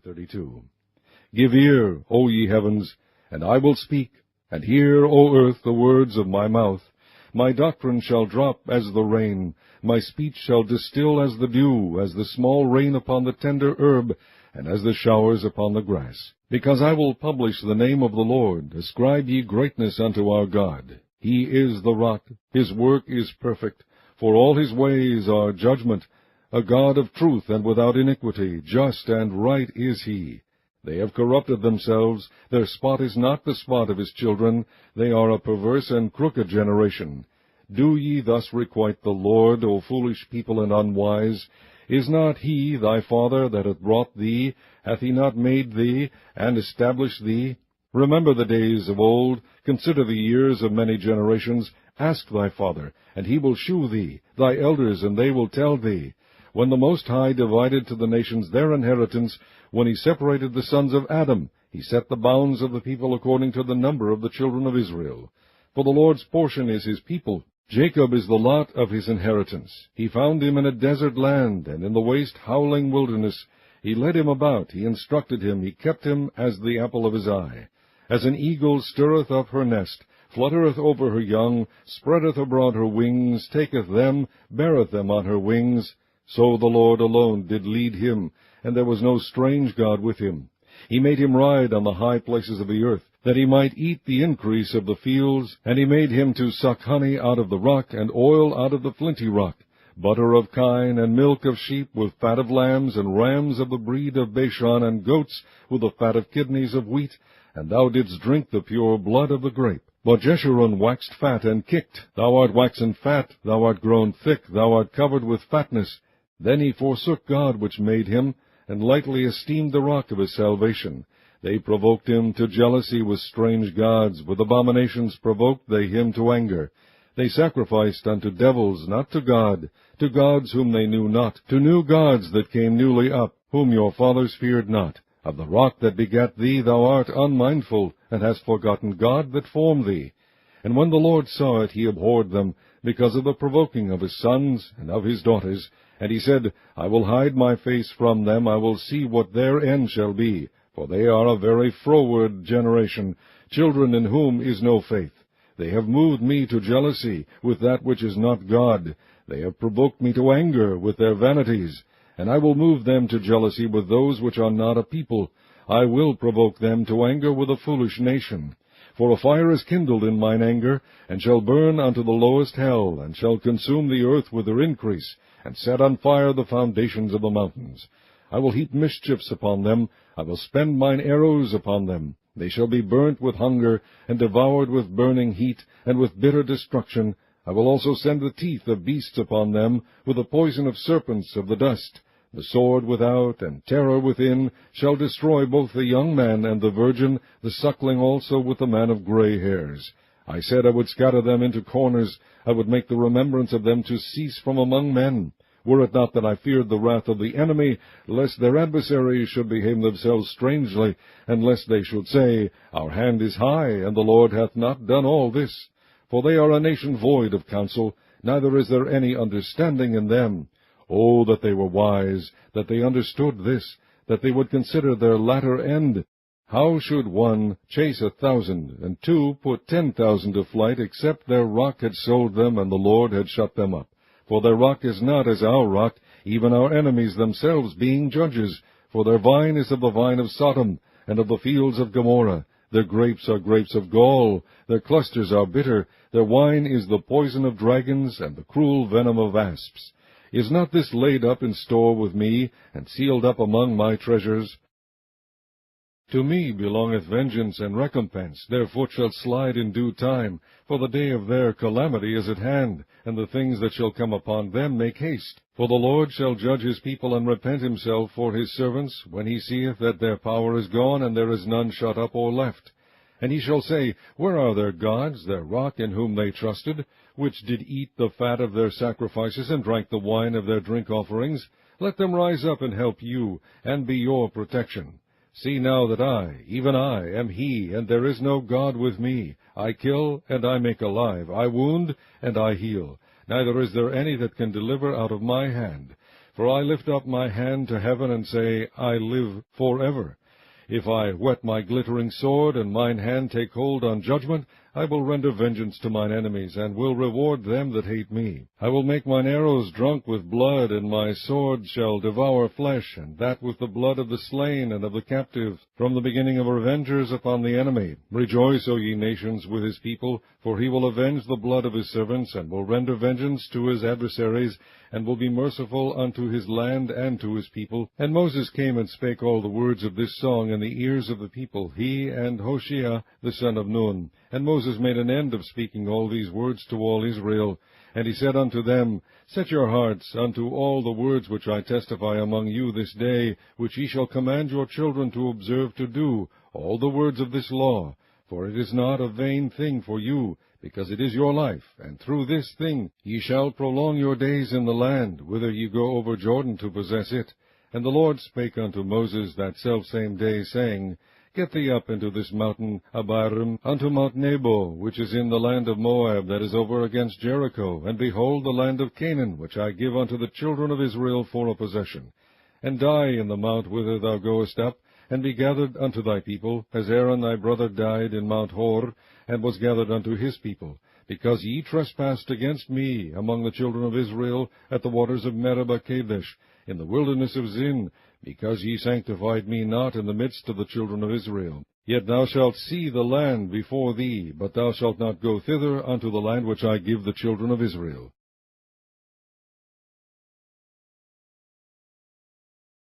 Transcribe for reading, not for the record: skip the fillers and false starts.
32. Give ear, O ye heavens, and I will speak, and hear, O earth, the words of my mouth. My doctrine shall drop as the rain, my speech shall distill as the dew, as the small rain upon the tender herb, and as the showers upon the grass. Because I will publish the name of the Lord, ascribe ye greatness unto our God. He is the rock, his work is perfect, for all his ways are judgment. A God of truth and without iniquity, just and right is he. They have corrupted themselves, their spot is not the spot of his children, they are a perverse and crooked generation. Do ye thus requite the Lord, O foolish people and unwise? Is not he thy father that hath brought thee? Hath he not made thee, and established thee? Remember the days of old, consider the years of many generations. Ask thy father, and he will shew thee, thy elders, and they will tell thee. When the Most High divided to the nations their inheritance, when he separated the sons of Adam, he set the bounds of the people according to the number of the children of Israel. For the Lord's portion is his people. Jacob is the lot of his inheritance. He found him in a desert land, and in the waste howling wilderness. He led him about, he instructed him, he kept him as the apple of his eye. As an eagle stirreth up her nest, fluttereth over her young, spreadeth abroad her wings, taketh them, beareth them on her wings, so the Lord alone did lead him, and there was no strange God with him. He made him ride on the high places of the earth, that he might eat the increase of the fields, and he made him to suck honey out of the rock, and oil out of the flinty rock, butter of kine, and milk of sheep, with fat of lambs, and rams of the breed of Bashan, and goats, with the fat of kidneys of wheat, and thou didst drink the pure blood of the grape. But Jeshurun waxed fat and kicked. Thou art waxen fat, thou art grown thick, thou art covered with fatness. Then he forsook God which made him, and lightly esteemed the rock of his salvation. They provoked him to jealousy with strange gods, with abominations provoked they him to anger. They sacrificed unto devils, not to gods whom they knew not, to new gods that came newly up, whom your fathers feared not. Of the rock that begat thee thou art unmindful, and hast forgotten God that formed thee. And when the Lord saw it, he abhorred them, because of the provoking of his sons and of his daughters. And he said, I will hide my face from them, I will see what their end shall be. For they are a very froward generation, children in whom is no faith. They have moved me to jealousy with that which is not God. They have provoked me to anger with their vanities. And I will move them to jealousy with those which are not a people. I will provoke them to anger with a foolish nation. For a fire is kindled in mine anger, and shall burn unto the lowest hell, and shall consume the earth with her increase, and set on fire the foundations of the mountains. I will heap mischiefs upon them, I will spend mine arrows upon them. They shall be burnt with hunger, and devoured with burning heat, and with bitter destruction. I will also send the teeth of beasts upon them, with the poison of serpents of the dust. The sword without, and terror within, shall destroy both the young man and the virgin, the suckling also with the man of gray hairs. I said I would scatter them into corners, I would make the remembrance of them to cease from among men. Were it not that I feared the wrath of the enemy, lest their adversaries should behave themselves strangely, and lest they should say, Our hand is high, and the Lord hath not done all this. For they are a nation void of counsel, neither is there any understanding in them. Oh, that they were wise, that they understood this, that they would consider their latter end. How should one chase 1,000, and two put 10,000 to flight, except their rock had sold them, and the Lord had shut them up? For their rock is not as our rock, even our enemies themselves being judges. For their vine is of the vine of Sodom, and of the fields of Gomorrah. Their grapes are grapes of gall, their clusters are bitter, their wine is the poison of dragons, and the cruel venom of asps. Is not this laid up in store with me, and sealed up among my treasures? To me belongeth vengeance and recompense, their foot shall slide in due time, for the day of their calamity is at hand, and the things that shall come upon them make haste. For the Lord shall judge his people, and repent himself for his servants, when he seeth that their power is gone, and there is none shut up or left. And he shall say, Where are their gods, their rock in whom they trusted, which did eat the fat of their sacrifices, and drank the wine of their drink offerings? Let them rise up and help you, and be your protection. See now that I, even I, am he, and there is no God with me. I kill, and I make alive. I wound, and I heal. Neither is there any that can deliver out of my hand. For I lift up my hand to heaven, and say, I live forever. If I whet my glittering sword, and mine hand take hold on judgment, I will render vengeance to mine enemies, and will reward them that hate me. I will make mine arrows drunk with blood, and my sword shall devour flesh, and that with the blood of the slain and of the captive, from the beginning of revengers upon the enemy. Rejoice, O ye nations, with his people, for he will avenge the blood of his servants, and will render vengeance to his adversaries, and will be merciful unto his land and to his people. And Moses came and spake all the words of this song in the ears of the people, he and Hoshea the son of Nun. And Moses made an end of speaking all these words to all Israel. And he said unto them, Set your hearts unto all the words which I testify among you this day, which ye shall command your children to observe to do, all the words of this law. For it is not a vain thing for you, because it is your life, and through this thing ye shall prolong your days in the land, whither ye go over Jordan to possess it. And the Lord spake unto Moses that selfsame day, saying, Get thee up into this mountain Abiram, unto Mount Nebo, which is in the land of Moab, that is over against Jericho, and behold the land of Canaan, which I give unto the children of Israel for a possession. And die in the mount whither thou goest up, and be gathered unto thy people, as Aaron thy brother died in Mount Hor, and was gathered unto his people, because ye trespassed against me among the children of Israel at the waters of Meribah Kadesh, in the wilderness of Zin, because ye sanctified me not in the midst of the children of Israel. Yet thou shalt see the land before thee, but thou shalt not go thither unto the land which I give the children of Israel.